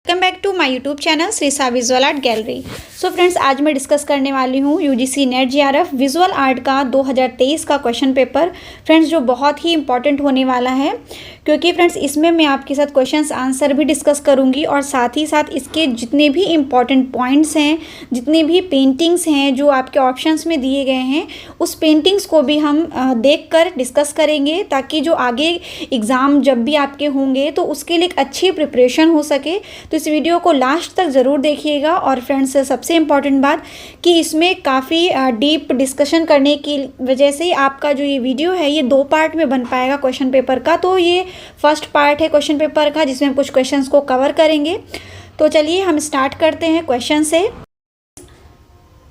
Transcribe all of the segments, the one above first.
Welcome back to my YouTube channel Shri Sa visual art gallery. So friends, आज मैं discuss करने वाली हूँ UGC NET JRF visual art का 2023 का क्वेश्चन पेपर फ्रेंड्स, जो बहुत ही इंपॉर्टेंट होने वाला है, क्योंकि फ्रेंड्स इसमें मैं आपके साथ क्वेश्चंस आंसर भी डिस्कस करूँगी और साथ ही साथ इसके जितने भी इम्पॉर्टेंट पॉइंट्स हैं, जितनी भी पेंटिंग्स हैं जो आपके ऑप्शंस में दिए गए हैं, उस पेंटिंग्स को भी हम देख कर डिस्कस करेंगे, ताकि जो आगे एग्ज़ाम जब भी आपके होंगे तो उसके लिए एक अच्छी प्रिपरेशन हो सके। तो इस वीडियो को लास्ट तक ज़रूर देखिएगा। और फ्रेंड्स, सबसे इम्पॉर्टेंट बात कि इसमें काफ़ी डीप डिस्कशन करने की वजह से आपका जो ये वीडियो है ये 2 पार्ट में बन पाएगा क्वेश्चन पेपर का। तो ये फर्स्ट पार्ट है क्वेश्चन पेपर का, जिसमें हम कुछ क्वेश्चंस को कवर करेंगे। तो चलिए हम स्टार्ट करते हैं क्वेश्चन से।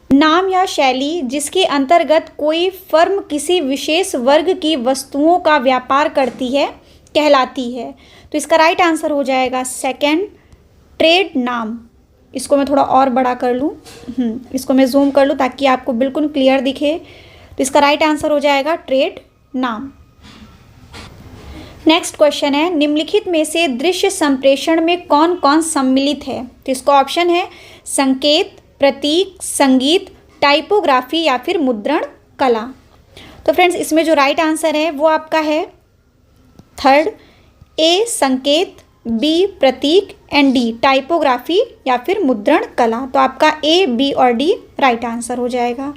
नाम या शैली जिसके अंतर्गत कोई फर्म किसी विशेष वर्ग की वस्तुओं का व्यापार करती है कहलाती है। तो इसका राइट आंसर हो जाएगा सेकंड, ट्रेड नाम। इसको मैं थोड़ा और बड़ा कर लूँ, इसको मैं जूम कर लूँ ताकि आपको बिल्कुल क्लियर दिखे। तो इसका राइट आंसर हो जाएगा ट्रेड नाम। नेक्स्ट क्वेश्चन है, निम्नलिखित में से दृश्य संप्रेषण में कौन कौन सम्मिलित है। तो इसका ऑप्शन है संकेत, प्रतीक, संगीत, टाइपोग्राफी या फिर मुद्रण कला। तो फ्रेंड्स, इसमें जो राइट आंसर है वो आपका है थर्ड, ए संकेत, बी प्रतीक एंड डी टाइपोग्राफी या फिर मुद्रण कला। तो आपका ए, बी और डी राइट आंसर हो जाएगा।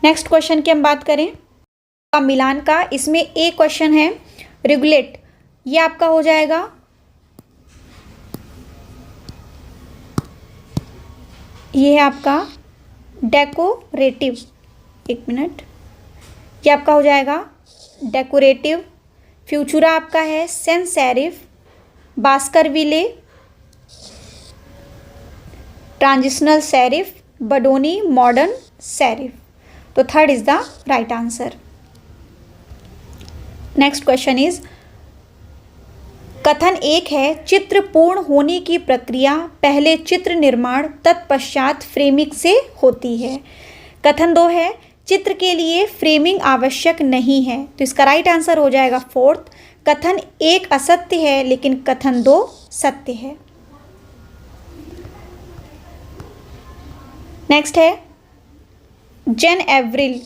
नेक्स्ट क्वेश्चन की हम बात करें मिलान का, इसमें ए क्वेश्चन है रेगुलेट, ये आपका हो जाएगा ये है आपका डेकोरेटिव, एक मिनट, ये आपका हो जाएगा डेकोरेटिव। फ्यूचुरा आपका है sans serif, Baskerville transitional serif, Bodoni modern serif. तो third is the right answer. Next question is, कथन 1 है चित्र पूर्ण होने की प्रक्रिया पहले चित्र निर्माण तत्पश्चात फ्रेमिंग से होती है। कथन 2 है चित्र के लिए फ्रेमिंग आवश्यक नहीं है। तो इसका राइट आंसर हो जाएगा फोर्थ, कथन 1 असत्य है लेकिन कथन 2 सत्य है। नेक्स्ट है जेन एवरिल।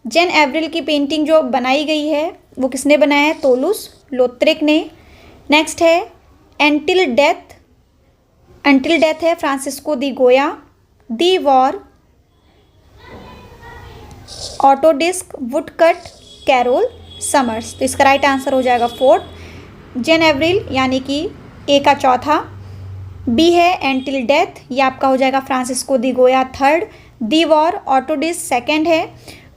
जेन एवरिल की पेंटिंग जो बनाई गई है वो किसने बनाया है? तोलुस लोत्रेक ने। नेक्स्ट है एंटिल डेथ। एंटिल डेथ है Francisco de Goya. The war ऑटोडिस्क वुडकट कैरोल समर्स। तो इसका राइट आंसर हो जाएगा फोर्थ, जेन एवरिल यानी कि ए का चौथा। बी है एंटिल डेथ, ये आपका हो जाएगा Francisco de Goya third. The war ऑटोडिस्क सेकंड है।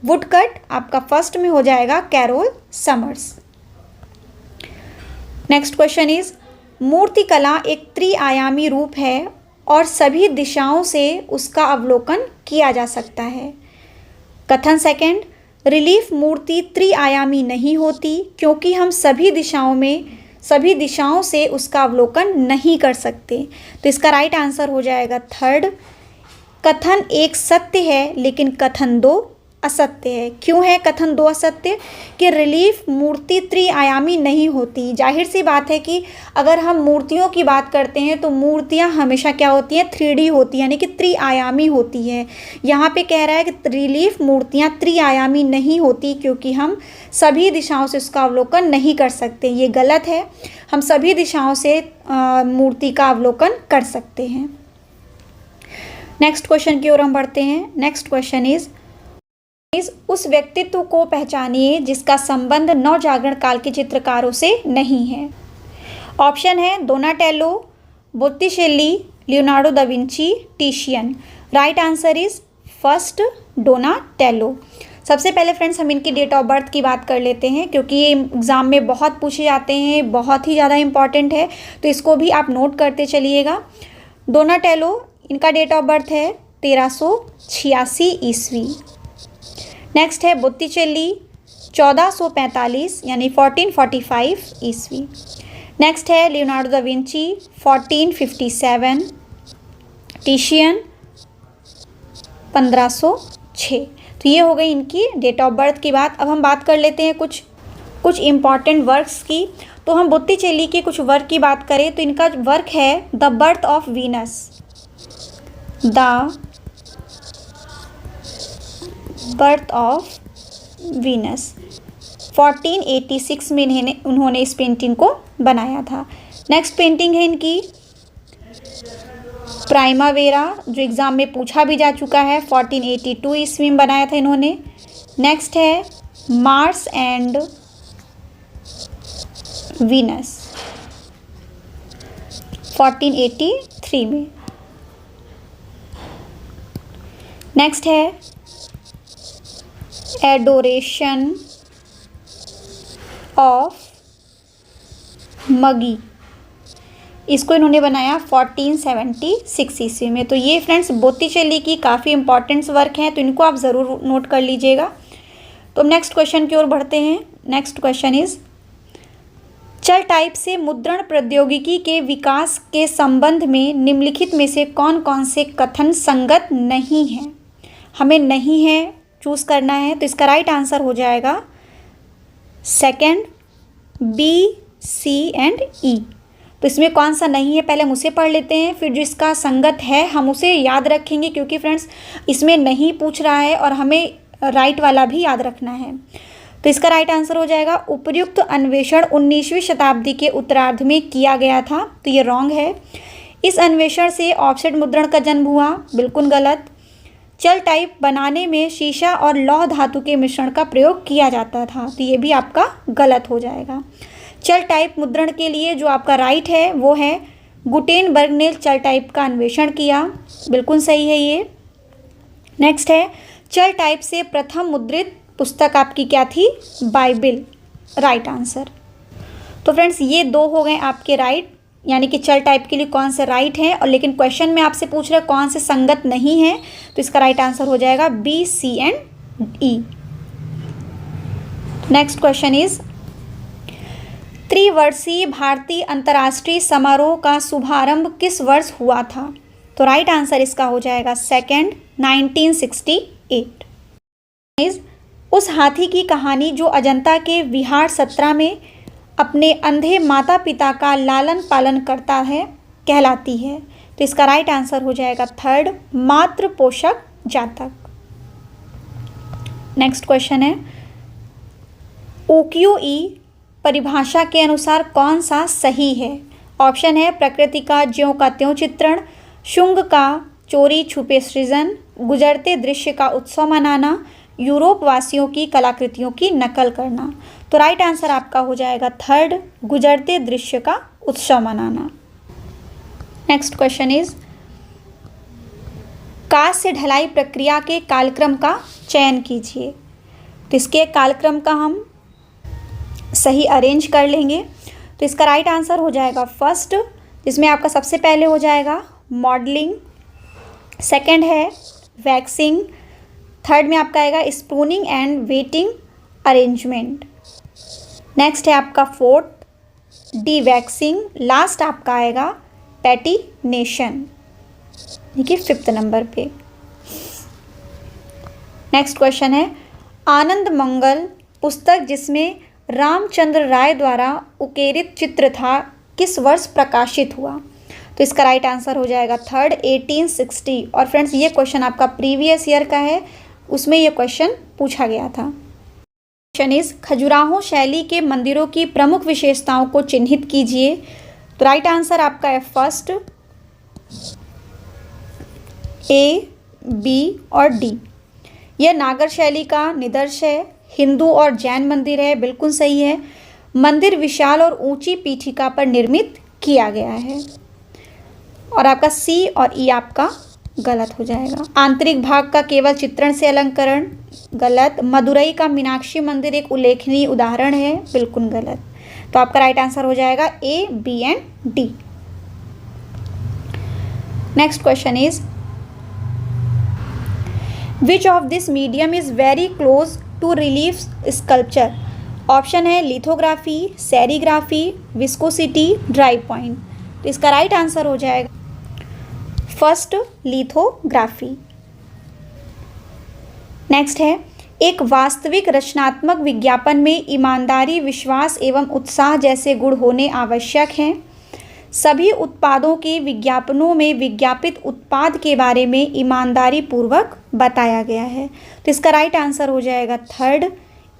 वुडकट आपका फर्स्ट में हो जाएगा Carol Summers. Next question is, मूर्तिकला एक त्रिआयामी रूप है और सभी दिशाओं से उसका अवलोकन किया जा सकता है। कथन सेकंड, रिलीफ मूर्ति त्रिआयामी नहीं होती क्योंकि हम सभी दिशाओं से उसका अवलोकन नहीं कर सकते। तो इसका राइट आंसर हो जाएगा थर्ड, कथन 1 सत्य है लेकिन कथन 2 असत्य है। क्यों है कथन 2 असत्य? कि रिलीफ मूर्ति त्रिआयामी नहीं होती। जाहिर सी बात है कि अगर हम मूर्तियों की बात करते हैं तो मूर्तियां हमेशा क्या होती हैं? 3D होती हैं, यानी कि त्रिआयामी होती हैं। यहाँ पे कह रहा है कि रिलीफ मूर्तियां त्रिआयामी नहीं होती क्योंकि हम सभी दिशाओं से उसका अवलोकन नहीं कर सकते। ये गलत है, हम सभी दिशाओं से मूर्ति का अवलोकन कर सकते हैं। नेक्स्ट क्वेश्चन की ओर हम बढ़ते हैं। नेक्स्ट क्वेश्चन इज, उस व्यक्तित्व को पहचानिए जिसका संबंध नवजागरण काल के चित्रकारों से नहीं है। ऑप्शन है Donatello, Botticelli, Leonardo da Vinci, Titian. Right answer is first, Donatello. सबसे पहले फ्रेंड्स हम इनकी डेट ऑफ बर्थ की बात कर लेते हैं, क्योंकि ये एग्ज़ाम में बहुत पूछे जाते हैं, बहुत ही ज़्यादा इंपॉर्टेंट है, तो इसको भी आप नोट करते चलिएगा। डोनाटेलो, इनका डेट ऑफ बर्थ है 1386 ईस्वी। नेक्स्ट है बोत्तिचेल्ली, 1445 यानी 1445 ईस्वी। नेक्स्ट है लियोनार्डो दा विंची, 1457। टिशियन 1506। तो ये हो गई इनकी डेट ऑफ बर्थ की बात। अब हम बात कर लेते हैं कुछ इम्पॉर्टेंट वर्क्स की। तो हम बोत्तिचेली के कुछ वर्क की बात करें तो इनका वर्क है the birth of Venus, the birth of Venus. 1486 में उन्होंने इस पेंटिंग को बनाया था। नेक्स्ट पेंटिंग है इनकी प्राइमावेरा, जो एग्ज़ाम में पूछा भी जा चुका है। 1482 ईस्वी में बनाया था इन्होंने। नेक्स्ट है मार्स एंड वीनस, 1483 में। नेक्स्ट है एडोरेशन ऑफ मगी, इसको इन्होंने बनाया 1476 ईस्वी में। तो ये फ्रेंड्स बोत्तिचेली की काफ़ी इंपॉर्टेंट्स वर्क हैं, तो इनको आप ज़रूर नोट कर लीजिएगा। तो नेक्स्ट क्वेश्चन की ओर बढ़ते हैं। नेक्स्ट क्वेश्चन इज, चल टाइप से मुद्रण प्रौद्योगिकी के विकास के संबंध में निम्नलिखित में से कौन कौन से कथन संगत नहीं हैं। हमें नहीं है चूज़ करना है, तो इसका राइट आंसर हो जाएगा सेकंड, बी, सी एंड ई। तो इसमें कौन सा नहीं है पहले हम उसे पढ़ लेते हैं, फिर जो इसका संगत है हम उसे याद रखेंगे, क्योंकि फ्रेंड्स इसमें नहीं पूछ रहा है और हमें राइट वाला भी याद रखना है। तो इसका राइट आंसर हो जाएगा उपयुक्त अन्वेषण 19वीं शताब्दी के उत्तरार्ध में किया गया था, तो ये रॉन्ग है। इस अन्वेषण से ऑफसेट मुद्रण का जन्म हुआ, बिल्कुल गलत। चल टाइप बनाने में शीशा और लौह धातु के मिश्रण का प्रयोग किया जाता था, तो ये भी आपका गलत हो जाएगा। चल टाइप मुद्रण के लिए जो आपका राइट है वो है गुटेनबर्ग ने चल टाइप का अन्वेषण किया, बिल्कुल सही है ये। नेक्स्ट है चल टाइप से प्रथम मुद्रित पुस्तक आपकी क्या थी, बाइबिल, राइट आंसर। तो फ्रेंड्स ये दो हो गए आपके राइट, यानी कि चल टाइप के लिए कौन से राइट हैं, और लेकिन क्वेश्चन में आपसे पूछ रहे कौन से संगत नहीं है, तो इसका राइट आंसर हो जाएगा B, C and E. Next question is, त्रिवर्षीय भारतीय अंतर्राष्ट्रीय समारोह का शुभारंभ किस वर्ष हुआ था। तो राइट आंसर इसका हो जाएगा सेकंड, 1968। उस हाथी की कहानी जो अजंता के विहार 17 में अपने अंधे माता पिता का लालन पालन करता है कहलाती है, तो इसका राइट आंसर हो जाएगा थर्ड, मातृ पोषक जातक। नेक्स्ट क्वेश्चन है, OQE परिभाषा के अनुसार कौन सा सही है। ऑप्शन है प्रकृति का ज्यों का त्यों चित्रण, शुंग का चोरी छुपे सृजन, गुजरते दृश्य का उत्सव मनाना, यूरोप वासियों की कलाकृतियों की नकल करना। तो राइट आंसर आपका हो जाएगा थर्ड, गुजरते दृश्य का उत्सव मनाना। नेक्स्ट क्वेश्चन इज, कांच से ढलाई प्रक्रिया के कालक्रम का चयन कीजिए। तो इसके कालक्रम का हम सही अरेंज कर लेंगे, तो इसका राइट आंसर हो जाएगा फर्स्ट, जिसमें आपका सबसे पहले हो जाएगा मॉडलिंग, सेकंड है वैक्सिंग, थर्ड में आपका आएगा spooning and waiting arrangement, next है आपका फोर्थ डी वैक्सिंग, लास्ट आपका आएगा पैटिनेशन, ठीक है 5th नंबर पे। नेक्स्ट क्वेश्चन है, आनंद मंगल पुस्तक जिसमें रामचंद्र राय द्वारा उकेरित चित्र था किस वर्ष प्रकाशित हुआ। तो इसका राइट आंसर हो जाएगा थर्ड, 1860। और फ्रेंड्स ये क्वेश्चन आपका प्रीवियस ईयर का है, उसमें ये क्वेश्चन पूछा गया था। क्वेश्चन इज, खजुराहो शैली के मंदिरों की प्रमुख विशेषताओं को चिन्हित कीजिए। तो राइट आंसर आपका है फर्स्ट, ए, बी और डी। यह नागर शैली का निदर्श है, हिंदू और जैन मंदिर है, बिल्कुल सही है। मंदिर विशाल और ऊंची पीठिका पर निर्मित किया गया है। और आपका सी और ई आपका गलत हो जाएगा। आंतरिक भाग का केवल चित्रण से अलंकरण, गलत। मदुरई का मीनाक्षी मंदिर एक उल्लेखनीय उदाहरण है, बिल्कुल गलत। तो आपका राइट आंसर हो जाएगा A, B and D. Next question is, which of this medium is very close to relief sculpture. Option है lithography, serigraphy, viscosity, dry point. तो इसका राइट आंसर हो जाएगा फर्स्ट, लिथोग्राफी। नेक्स्ट है, एक वास्तविक रचनात्मक विज्ञापन में ईमानदारी, विश्वास एवं उत्साह जैसे गुण होने आवश्यक हैं। सभी उत्पादों के विज्ञापनों में विज्ञापित उत्पाद के बारे में ईमानदारी पूर्वक बताया गया है। तो इसका राइट आंसर हो जाएगा थर्ड,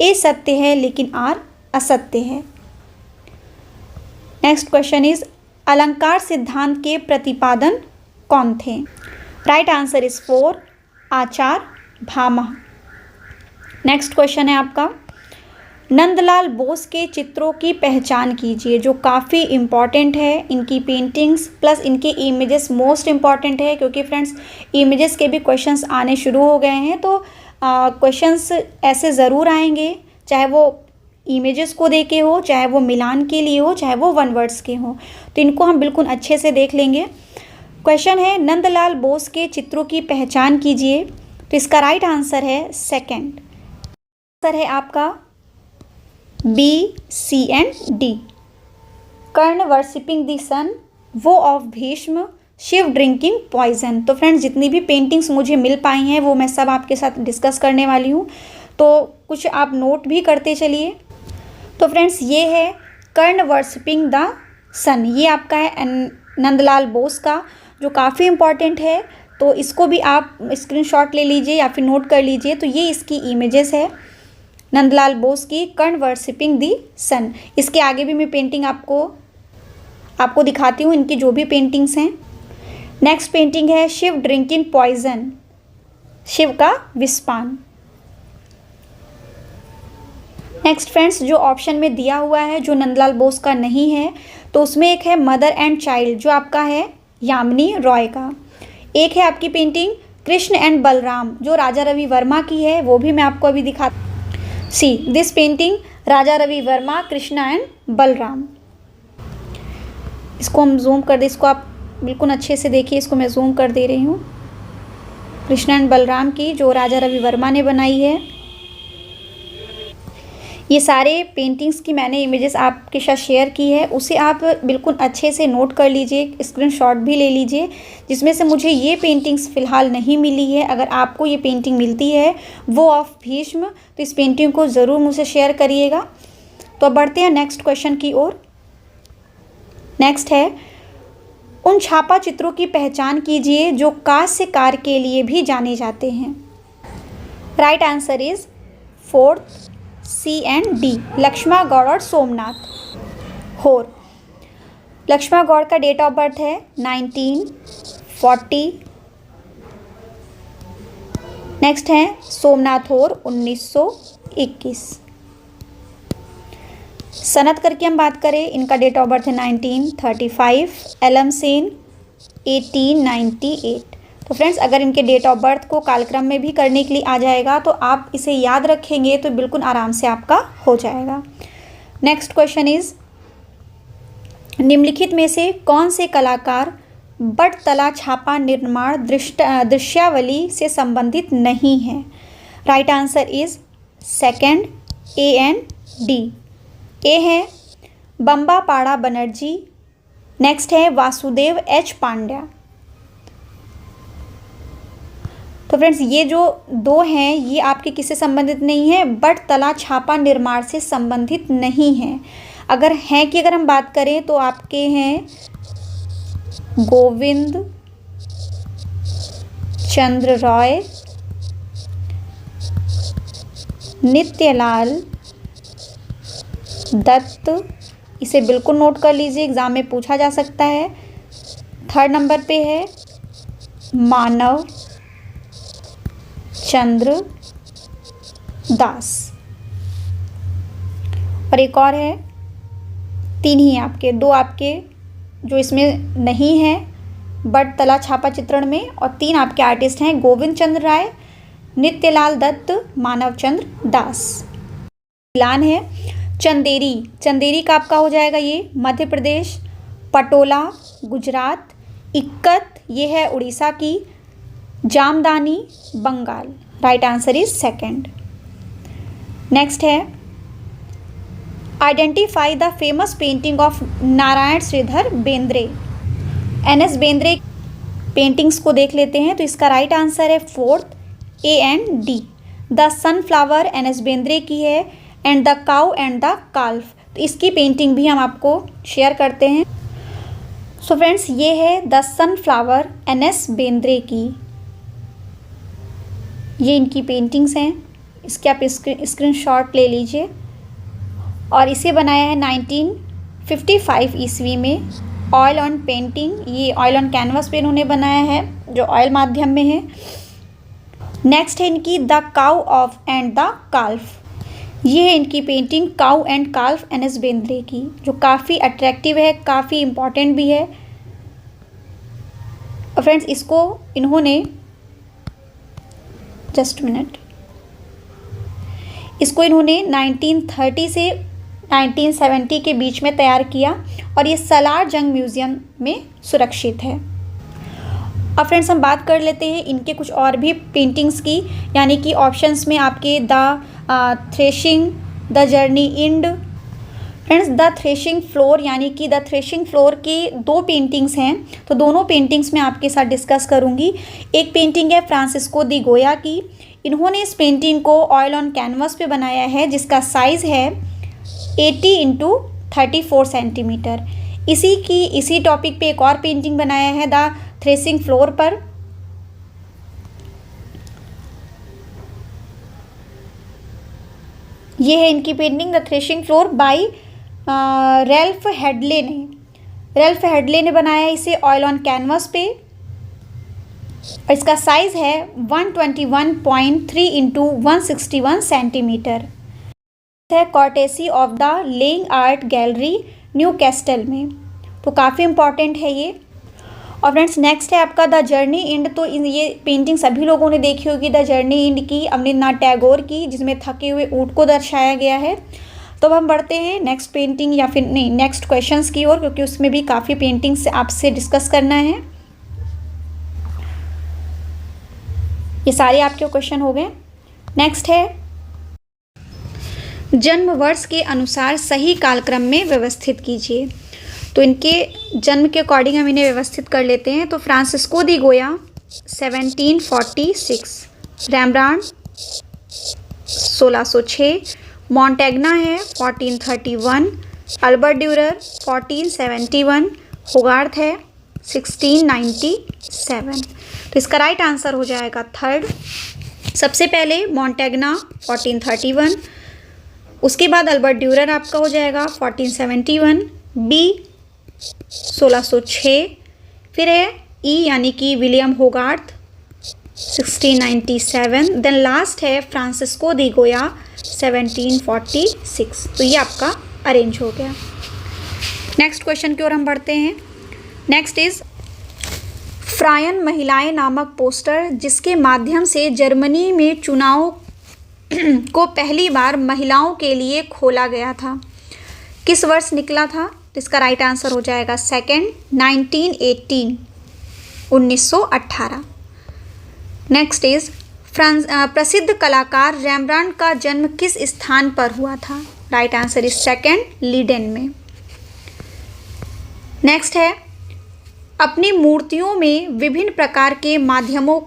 ए सत्य है लेकिन आर असत्य है। नेक्स्ट क्वेश्चन इज अलंकार सिद्धांत के प्रतिपादन कौन थे? Right answer is 4 Acharya Bhamaha. Next question है आपका नंदलाल बोस के चित्रों की पहचान कीजिए, जो काफ़ी इम्पॉर्टेंट है। इनकी पेंटिंग्स प्लस इनके इमेजेस मोस्ट इम्पॉर्टेंट है, क्योंकि फ्रेंड्स इमेजेस के भी क्वेश्चंस आने शुरू हो गए हैं। तो क्वेश्चंस ऐसे ज़रूर आएंगे, चाहे वो इमेजेस को दे के हो, चाहे वो मिलान के लिए हो, चाहे वो वन वर्ड्स के हो। तो इनको हम बिल्कुल अच्छे से देख लेंगे। क्वेश्चन है नंदलाल बोस के चित्रों की पहचान कीजिए। तो इसका राइट आंसर है सेकंड। आंसर है आपका B, C and D. Karna worshipping the sun, vow of Bhishma, Shiva drinking poison. तो फ्रेंड्स जितनी भी पेंटिंग्स मुझे मिल पाई हैं वो मैं सब आपके साथ डिस्कस करने वाली हूँ, तो कुछ आप नोट भी करते चलिए। तो फ्रेंड्स ये है कर्ण वर्शिपिंग द सन, ये आपका है नंदलाल बोस का, जो काफ़ी इम्पॉर्टेंट है। तो इसको भी आप स्क्रीनशॉट ले लीजिए या फिर नोट कर लीजिए। तो ये इसकी इमेजेस है नंदलाल बोस की, कर्ण वर्शिपिंग दी सन। इसके आगे भी मैं पेंटिंग आपको दिखाती हूँ, इनकी जो भी पेंटिंग्स हैं। नेक्स्ट पेंटिंग है शिव ड्रिंकिंग पॉइजन, शिव का विषपान। नेक्स्ट फ्रेंड्स जो ऑप्शन में दिया हुआ है, जो नंदलाल बोस का नहीं है, तो उसमें एक है मदर एंड चाइल्ड, जो आपका है यामिनी रॉय का। एक है आपकी पेंटिंग कृष्ण एंड बलराम, जो राजा रवि वर्मा की है, वो भी मैं आपको अभी see this painting Raja Ravi Varma, Krishna and Balram. इसको हम जूम कर दे, इसको आप बिल्कुल अच्छे से देखिए, इसको मैं जूम कर दे रही हूँ। कृष्णा एंड बलराम की, जो राजा रवि वर्मा ने बनाई है। ये सारे पेंटिंग्स की मैंने इमेजेस आपके साथ शेयर की है, उसे आप बिल्कुल अच्छे से नोट कर लीजिए, स्क्रीनशॉट भी ले लीजिए। जिसमें से मुझे ये पेंटिंग्स फ़िलहाल नहीं मिली है, अगर आपको ये पेंटिंग मिलती है वो ऑफ भीष्म, तो इस पेंटिंग को ज़रूर मुझसे शेयर करिएगा। तो अब बढ़ते हैं नेक्स्ट क्वेश्चन की ओर। नेक्स्ट है उन छापा चित्रों की पहचान कीजिए जो कांस्यकार के लिए भी जाने जाते हैं। Right answer is fourth, C and D, Laxma Goud और सोमनाथ होर। लक्ष्मा गौड़ का डेट ऑफ बर्थ है 1940। नेक्स्ट है सोमनाथ होर 1921। सनतकर की हम बात करें, इनका डेट ऑफ बर्थ है 1935। एलम सेन 1898। तो फ्रेंड्स अगर इनके डेट ऑफ बर्थ को कालक्रम में भी करने के लिए आ जाएगा तो आप इसे याद रखेंगे तो बिल्कुल आराम से आपका हो जाएगा। नेक्स्ट क्वेश्चन इज निम्नलिखित में से कौन से कलाकार बटतला छापा निर्माण दृश्यावली से संबंधित नहीं है? Right answer is second, A and D. A है बम्बापाड़ा बनर्जी। नेक्स्ट है वासुदेव एच पांड्या। तो फ्रेंड्स ये जो दो हैं ये आपके किससे संबंधित नहीं है? बटतला छापा निर्माण से संबंधित नहीं है। अगर हैं कि अगर हम बात करें तो आपके हैं गोविंद चंद्र रॉय, नित्यलाल दत्त। इसे बिल्कुल नोट कर लीजिए, एग्जाम में पूछा जा सकता है। थर्ड नंबर पे है मानव चंद्र दास, और एक और है, तीन ही आपके, दो आपके जो इसमें नहीं है बटतला छापा चित्रण में, और तीन आपके आर्टिस्ट हैं गोविंद चंद्र राय, नित्यलाल दत्त, मानव चंद्र दास। मिलान है चंदेरी, चंदेरी का आपका हो जाएगा ये मध्य प्रदेश, पटोला गुजरात, इक्कत ये है उड़ीसा की, Jamdani Bengal. Right answer is second. Next है identify the famous painting of Narayan Shridhar Bendre. N S. Bendre paintings को देख लेते हैं। तो इसका राइट आंसर है fourth, A and D, the sunflower N S. Bendre की है, and the cow and the calf, तो इसकी पेंटिंग भी हम आपको शेयर करते हैं। सो फ्रेंड्स, ये है द सनफ्लावर एन.एस. बेंद्रे की, ये इनकी पेंटिंग्स हैं। इसके आप स्क्रीनशॉट ले लीजिए। और इसे बनाया है 1955 ईस्वी में, ऑयल ऑन पेंटिंग, ये ऑयल ऑन कैनवस पे इन्होंने बनाया है जो ऑयल माध्यम में है। नेक्स्ट है इनकी the cow of and the काल्फ, ये है इनकी painting cow and काल्फ NS. Bendre की, जो काफ़ी अट्रैक्टिव है, काफ़ी इम्पॉर्टेंट भी है। और फ्रेंड्स, इसको इन्होंने जस्ट मिनट, इसको इन्होंने 1930 से 1970 के बीच में तैयार किया और ये सालार जंग म्यूज़ियम में सुरक्षित है। अब फ्रेंड्स, हम बात कर लेते हैं इनके कुछ और भी पेंटिंग्स की, यानी कि ऑप्शंस में आपके the threshing, the journey end. Friends, the threshing floor यानी कि द थ्रेशिंग फ्लोर की 2 पेंटिंग्स हैं, तो दोनों पेंटिंग्स मैं आपके साथ डिस्कस करूंगी। एक पेंटिंग है फ्रांसिस्को दी गोया की, इन्होंने इस पेंटिंग को ऑयल ऑन कैनवस पे बनाया है, जिसका साइज़ है 80 इंटू 34 सेंटीमीटर। इसी टॉपिक पे एक और पेंटिंग बनाया है द थ्रेशिंग फ्लोर पर। ये है इनकी painting the threshing floor bye Ralph Hadlee ने बनाया है इसे ऑयल ऑन कैनवस पे। इसका साइज़ है 121.3 इंटू 161 सेंटीमीटर। है courtesy of the Laing art gallery Newcastle में, तो काफ़ी इम्पॉर्टेंट है ये। और फ्रेंड्स, नेक्स्ट है आपका द जर्नी इंड, तो ये पेंटिंग सभी लोगों ने देखी होगी, द जर्नी इंड की अवनींद्रनाथ टैगोर की, जिसमें थके हुए ऊँट को दर्शाया गया है। तो अब हम बढ़ते हैं नेक्स्ट पेंटिंग या फिर नहीं नेक्स्ट क्वेश्चंस की ओर, क्योंकि उसमें भी काफ़ी पेंटिंग्स आपसे डिस्कस करना है। ये सारे आपके क्वेश्चन हो गए। नेक्स्ट है जन्म वर्ष के अनुसार सही कालक्रम में व्यवस्थित कीजिए, तो इनके जन्म के अकॉर्डिंग हम इन्हें व्यवस्थित कर लेते हैं। तो फ्रांसिस्को दी गोया 1746, रैम्ब्रांड 1606, मॉन्टेग्ना है 1431, अल्बर्ट ड्यूरर 1471, होगार्थ है 1697। तो इसका राइट आंसर हो जाएगा थर्ड। सबसे पहले मॉन्टेग्ना 1431, उसके बाद अल्बर्ट ड्यूरर आपका हो जाएगा 1471, बी 1606, फिर है ई यानी कि विलियम होगार्थ 1697, देन लास्ट है फ्रांसिस्को दी गोया 1746। तो ये आपका अरेंज हो गया। नेक्स्ट क्वेश्चन की ओर हम बढ़ते हैं। नेक्स्ट इज फ्रायन महिलाएं नामक पोस्टर, जिसके माध्यम से जर्मनी में चुनाव को पहली बार महिलाओं के लिए खोला गया था, किस वर्ष निकला था? तो इसका राइट आंसर हो जाएगा सेकंड 1918, 1918। नेक्स्ट इज प्रसिद्ध कलाकार रैम्ब्रांड का जन्म किस स्थान पर हुआ था? Right answer is second Leiden में। नेक्स्ट है अपनी मूर्तियों में विभिन्न प्रकार के माध्यमों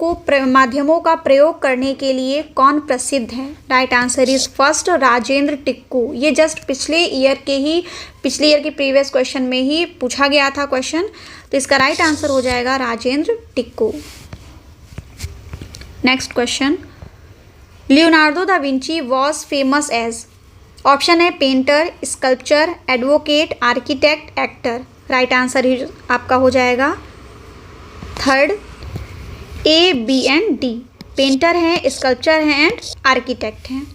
का प्रयोग करने के लिए कौन प्रसिद्ध है? Right answer is first Rajendra Tikku. ये जस्ट पिछले ईयर के प्रीवियस क्वेश्चन में ही पूछा गया था क्वेश्चन, तो इसका राइट आंसर हो जाएगा Rajendra Tikku. Next question, Leonardo da Vinci was famous as, option है painter, sculpture, advocate, architect, actor. Right answer ही आपका हो जाएगा third A, B and D. Painter हैं, स्कल्पचर हैं एंड आर्किटेक्ट हैं।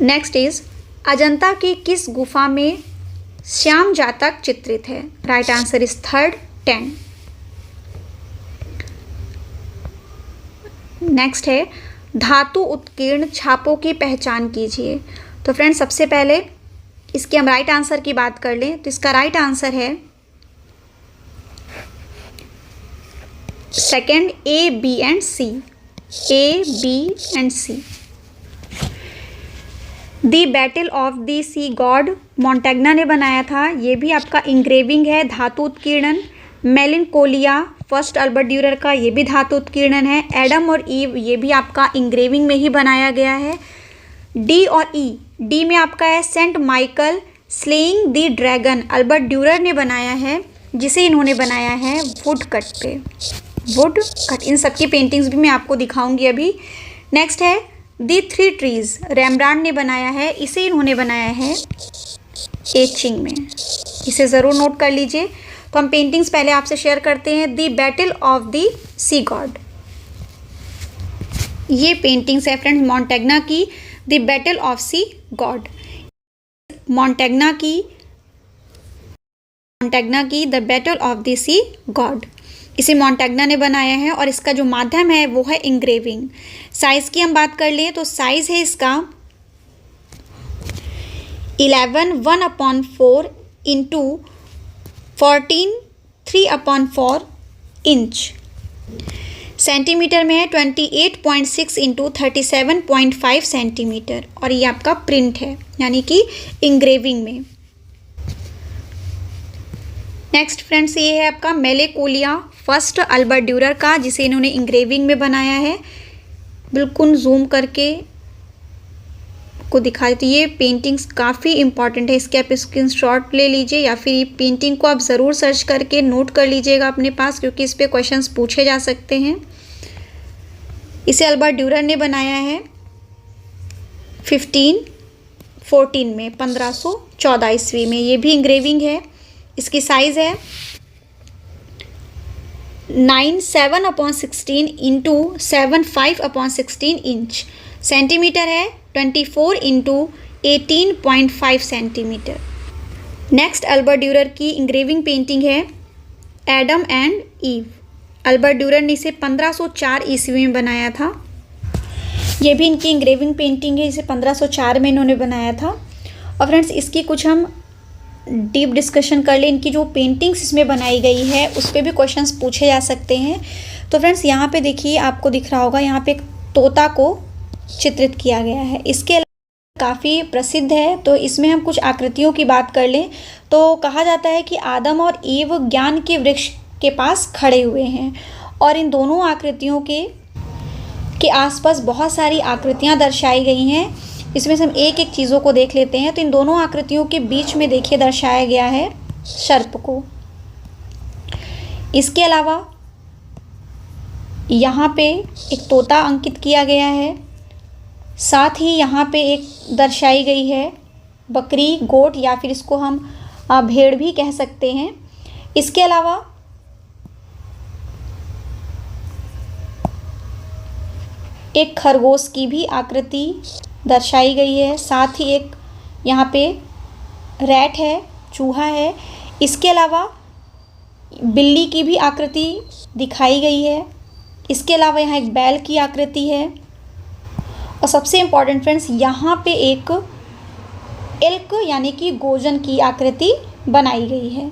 नेक्स्ट इज अजंता की किस गुफा में श्याम जातक चित्रित है? Right answer is third 10। Next है धातु उत्कीर्ण छापों की पहचान कीजिए। तो फ्रेंड्स, सबसे पहले इसके हम राइट आंसर की बात कर लें, तो इसका राइट आंसर है second A, B and C. A, B and C. The battle of the sea god Mantegna ने बनाया था, ये भी आपका इंग्रेविंग है, धातु उत्कीर्णन। मेलिनकोलिया फर्स्ट अल्बर्ट ड्यूरर का, ये भी धातु उत्कीर्णन है। एडम और ईव, ये भी आपका इंग्रेविंग में ही बनाया गया है। डी और ई, डी में आपका है Saint Michael slaying the dragon, Albert Durer ने बनाया है, जिसे इन्होंने बनाया है वुड कट पे, वुड कट। इन सबकी पेंटिंग्स भी मैं आपको दिखाऊंगी अभी। नेक्स्ट है द थ्री ट्रीज, रेम्ब्रांड ने बनाया है, इसे इन्होंने बनाया है एचिंग में, इसे ज़रूर नोट कर लीजिए। तो हम पेंटिंग्स पहले आपसे शेयर करते हैं। The battle of the sea god, ये पेंटिंग्स है फ्रेंड्स मॉन्टेग्ना की, the battle of sea god, Mantegna की the battle of the sea god, इसे मॉन्टेग्ना ने बनाया है और इसका जो माध्यम है वो है इंग्रेविंग। साइज़ की हम बात कर लें तो साइज़ है इसका 11 1/4 इंटू 14 3/4 इंच। सेंटीमीटर में है 28.6 इंटू 37.5 सेंटीमीटर, और ये आपका प्रिंट है यानी कि इंग्रेविंग में। नेक्स्ट फ्रेंड्स, ये है आपका मेलेकोलिया फर्स्ट अल्बर्ट ड्यूरर का, जिसे इन्होंने इंग्रेविंग में बनाया है। बिल्कुल जूम करके को दिखा देती, ये पेंटिंग्स काफ़ी इंपॉर्टेंट है, इसके आप स्क्रीनशॉट ले लीजिए या फिर ये पेंटिंग को आप ज़रूर सर्च करके नोट कर लीजिएगा अपने पास, क्योंकि इस पे क्वेश्चंस पूछे जा सकते हैं। इसे अल्बर्ट ड्यूरर ने बनाया है 1514 में, 1514 ईस्वी में। ये भी इंग्रेविंग है। इसकी साइज़ है 7/16 इंटू 7/5/16 इंच। सेंटीमीटर है 24 into 18.5 centimetre. Next Albert Durer की इंग्रेविंग पेंटिंग है Adam and ewe. Albert Durer ने इसे 1504 ईस्वी में बनाया था। ये भी इनकी इंग्रेविंग पेंटिंग है, इसे 1504 में इन्होंने बनाया था। और फ्रेंड्स, इसकी कुछ हम डीप डिस्कशन कर ले। इनकी जो पेंटिंग्स इसमें बनाई गई है उस पर भी क्वेश्चंस पूछे जा सकते हैं। तो फ्रेंड्स, यहाँ पे देखिए, आपको दिख रहा होगा, यहाँ पे एक तोता को चित्रित किया गया है। इसके अलावा काफ़ी प्रसिद्ध है, तो इसमें हम कुछ आकृतियों की बात कर लें तो कहा जाता है कि आदम और ईव ज्ञान के वृक्ष के पास खड़े हुए हैं, और इन दोनों आकृतियों के आसपास बहुत सारी आकृतियाँ दर्शाई गई हैं। इसमें से हम एक एक चीज़ों को देख लेते हैं। तो इन दोनों आकृतियों के बीच में देखिए दर्शाया गया है सर्प को। इसके अलावा यहाँ पे एक तोता अंकित किया गया है, साथ ही यहाँ पे एक दर्शाई गई है बकरी, गोट, या फिर इसको हम भेड़ भी कह सकते हैं। इसके अलावा एक खरगोश की भी आकृति दर्शाई गई है, साथ ही एक यहाँ पे रैट है, चूहा है। इसके अलावा बिल्ली की भी आकृति दिखाई गई है। इसके अलावा यहाँ एक बैल की आकृति है, और सबसे इम्पॉर्टेंट फ्रेंड्स, यहाँ पे एक एल्क यानी कि गोजन की आकृति बनाई गई है।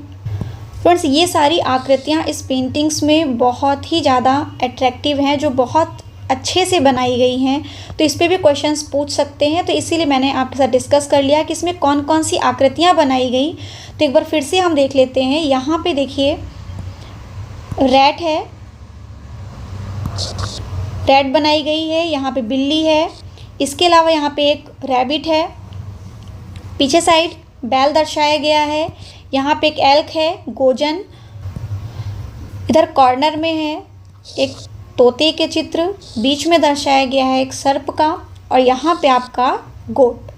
फ्रेंड्स, ये सारी आकृतियाँ इस पेंटिंग्स में बहुत ही ज़्यादा अट्रैक्टिव हैं, जो बहुत अच्छे से बनाई गई हैं। तो इस पे भी क्वेश्चंस पूछ सकते हैं, तो इसीलिए मैंने आपके साथ डिस्कस कर लिया कि इसमें कौन कौन सी आकृतियाँ बनाई गई। तो एक बार फिर से हम देख लेते हैं। यहाँ पे देखिए रैट है, रैट बनाई गई है, यहाँ पे बिल्ली है। इसके अलावा यहाँ पे एक रैबिट है, पीछे साइड बैल दर्शाया गया है, यहाँ पे एक एल्क है, गोजन, इधर कॉर्नर में है एक तोते के चित्र, बीच में दर्शाया गया है एक सर्प का, और यहाँ पे आपका गोट।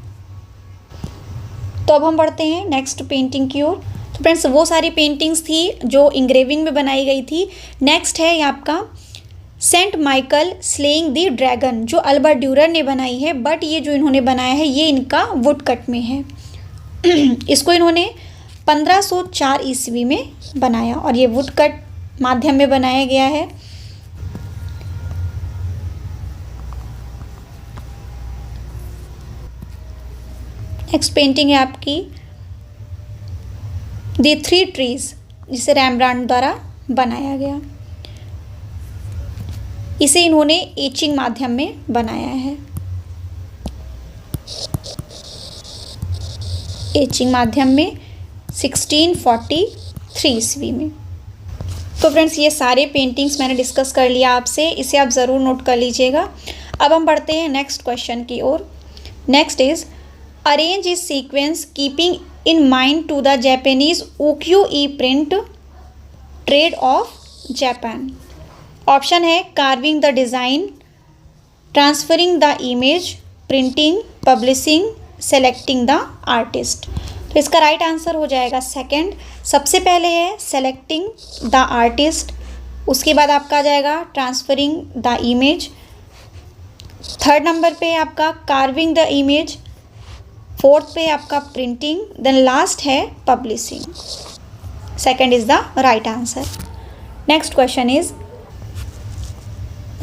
तो अब हम बढ़ते हैं नेक्स्ट पेंटिंग की ओर। तो फ्रेंड्स, वो सारी पेंटिंग्स थी जो इंग्रेविंग में बनाई गई थी। नेक्स्ट है ये आपका Saint Michael slaying the dragon, जो अल्बर्ट ड्यूरर ने बनाई है, बट ये जो इन्होंने बनाया है ये इनका वुड कट में है। इसको इन्होंने 1504 ईस्वी में बनाया, और ये वुड कट माध्यम में बनाया गया है। नेक्स्ट पेंटिंग है आपकी द थ्री ट्रीज, जिसे रेम्ब्रांड द्वारा बनाया गया। इसे इन्होंने एचिंग माध्यम में बनाया है, एचिंग माध्यम में 1643 ईस्वी में। तो फ्रेंड्स ये सारे पेंटिंग्स मैंने डिस्कस कर लिया आपसे, इसे आप ज़रूर नोट कर लीजिएगा। अब हम बढ़ते हैं नेक्स्ट क्वेश्चन की ओर। Next is arrange is sequence keeping in mind to the Japanese ukiyo-e print trade of Japan. Option है carving the design, transferring the image, printing, publishing, selecting the artist. तो इसका right answer हो जाएगा second. सबसे पहले है selecting the artist, उसके बाद आपका आ जाएगा transferring the image, third number पे आपका कार्विंग द इमेज, फोर्थ पे आपका प्रिंटिंग, देन लास्ट है publishing. Second is the right answer. Next question is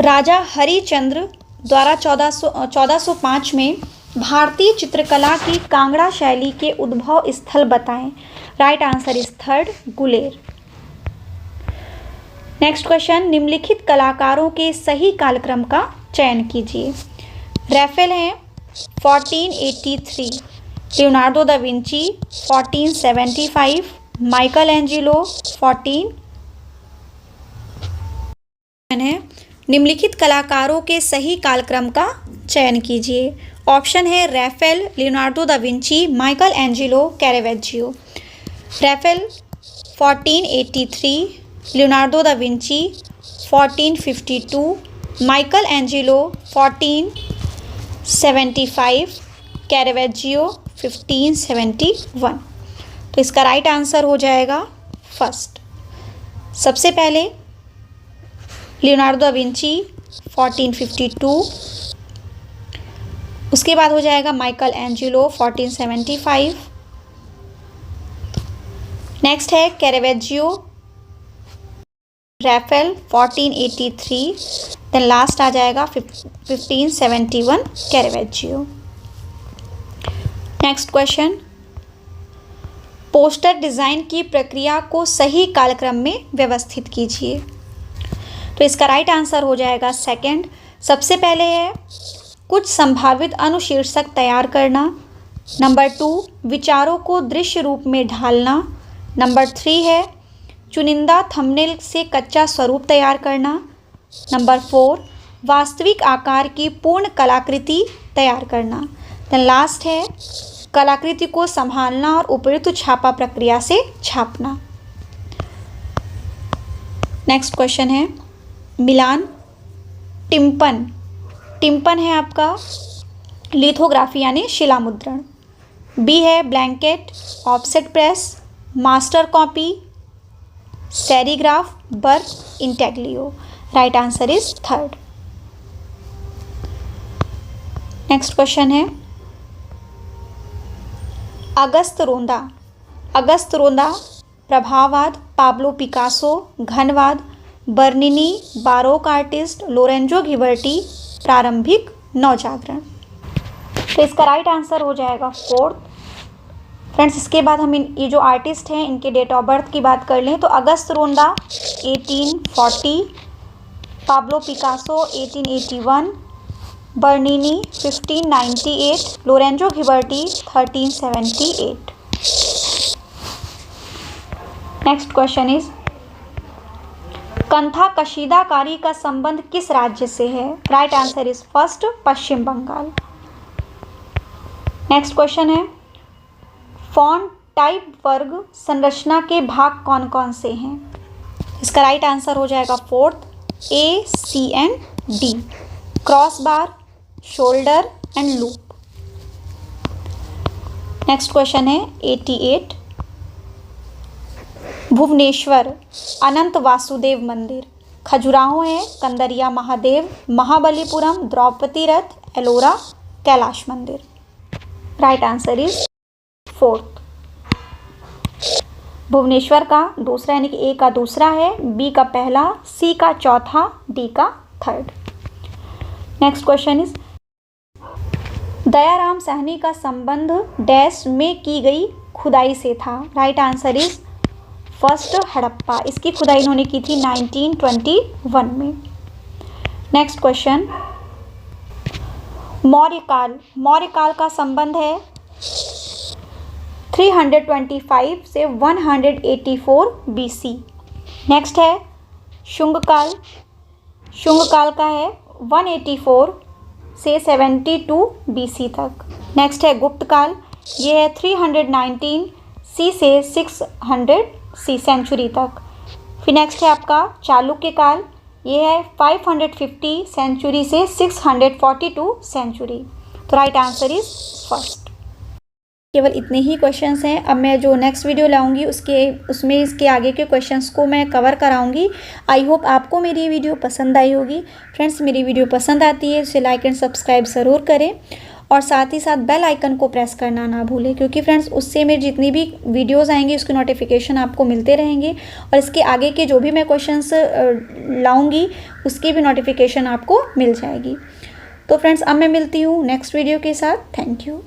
Raja Harichandra द्वारा 1405 में भारतीय चित्रकला की कांगड़ा शैली के उद्भव स्थल बताएं। Right answer is third Guler. Next question निम्नलिखित कलाकारों के सही कालक्रम का चयन कीजिए। रैफेल हैं 1483, Leonardo da Vinci 1475, Michael Angelo 14 है। निम्नलिखित कलाकारों के सही कालक्रम का चयन कीजिए। ऑप्शन है Raphael, Leonardo da Vinci, Michelangelo, Caravaggio. Raphael 1483, Leonardo da Vinci 1452, Michelangelo 1475, Caravaggio 1571। तो इसका राइट आंसर हो जाएगा फर्स्ट। सबसे पहले लियोनार्डो दा विंची 1452, उसके बाद हो जाएगा माइकल एंजिलो 1475, नेक्स्ट है कैरेवेजियो, रैफेल 1483, देन लास्ट आ जाएगा 1571 कैरेवेजियो। नेक्स्ट क्वेश्चन पोस्टर डिज़ाइन की प्रक्रिया को सही कालक्रम में व्यवस्थित कीजिए। तो इसका राइट आंसर हो जाएगा सेकंड। सबसे पहले है कुछ संभावित अनुशीर्षक तैयार करना, नंबर 2 विचारों को दृश्य रूप में ढालना, नंबर 3 है चुनिंदा थंबनेल से कच्चा स्वरूप तैयार करना, नंबर 4 वास्तविक आकार की पूर्ण कलाकृति तैयार करना, देन लास्ट है कलाकृति को संभालना और उपयुक्त छापा प्रक्रिया से छापना। नेक्स्ट क्वेश्चन है मिलान टिम्पन। टिम्पन है आपका लिथोग्राफी यानी शिलामुद्रण। बी है blanket, offset press, master copy, serigraph, बर्क, intaglio. Right answer is third. Next question है अगस्त रोंदा। अगस्त रोंदा प्रभाववाद, पाब्लो पिकासो, घनवाद, Bernini, baroque artist, Lorenzo Ghiberti, प्रारंभिक नवजागरण। तो इसका राइट आंसर हो जाएगा फोर्थ। फ्रेंड्स इसके बाद हम ये जो आर्टिस्ट हैं इनके डेट ऑफ बर्थ की बात कर लें तो अगस्त रोंदा 1840, Pablo Picasso 1881, Bernini 1598, Lorenzo Ghiberti 1378। Next question is kantha कशीदाकारी का संबंध किस राज्य से है। Right answer is first Paschim Bengal. Next question है फॉन्ट टाइप वर्ग संरचना के भाग कौन कौन से हैं। इसका राइट आंसर हो जाएगा fourth A, C and D, cross bar, shoulder and loop. Next question है 88 भुवनेश्वर अनंत वासुदेव मंदिर, खजुराहो है कंदरिया महादेव, महाबलीपुरम, द्रौपदी रथ, एलोरा, कैलाश मंदिर। Right answer is fourth. Bhubaneswar का दूसरा यानी कि ए का दूसरा है, बी का पहला, सी का चौथा, डी का third. Next question is Dayaram Sahni का संबंध डैश में की गई खुदाई से था। Right answer is first Harappa. इसकी खुदाई इन्होंने की थी 1921 में। नेक्स्ट क्वेश्चन मौर्यकाल। मौर्यकाल का संबंध है 325 से 184 BC। नेक्स्ट है शुंग काल। शुंग काल का है 184 से 72 BC तक। नेक्स्ट है गुप्त काल, ये है 319 सी से 600 सी सेंचुरी तक। फिर नेक्स्ट है आपका चालुक्य काल, ये है 550 सेंचुरी से 642 सेंचुरी। तो राइट आंसर इज फर्स्ट। केवल इतने ही क्वेश्चंस हैं। अब मैं जो नेक्स्ट वीडियो लाऊंगी उसमें इसके आगे के क्वेश्चंस को मैं कवर कराऊंगी। आई होप आपको मेरी वीडियो पसंद आई होगी। फ्रेंड्स, मेरी वीडियो पसंद आती है इसे लाइक एंड सब्सक्राइब ज़रूर करें और साथ ही साथ बेल आइकन को प्रेस करना ना भूलें, क्योंकि फ्रेंड्स उससे मेरी जितनी भी वीडियोस आएंगी उसके नोटिफिकेशन आपको मिलते रहेंगे और इसके आगे के जो भी मैं क्वेश्चंस लाऊंगी उसकी भी नोटिफिकेशन आपको मिल जाएगी। तो फ्रेंड्स, अब मैं मिलती हूँ नेक्स्ट वीडियो के साथ। Thank you.